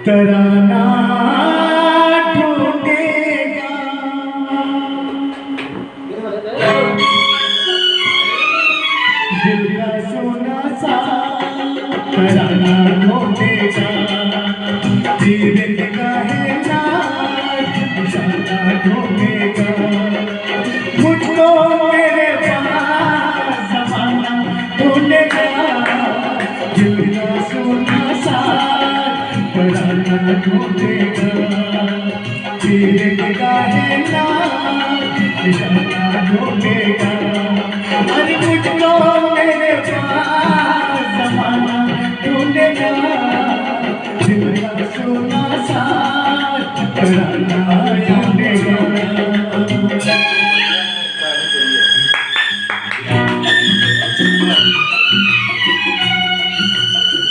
तराना ढूंढेगा दिल का सोना सा तराना ढूंढेगा धीरे गाहेगा निशाना ढूंढेगा मुझको मेरे पास ज़माना ढूंढेगा दिल का सोना सा तराना ढूंढेगा धीरे गाहेगा निशाना ढूंढेगा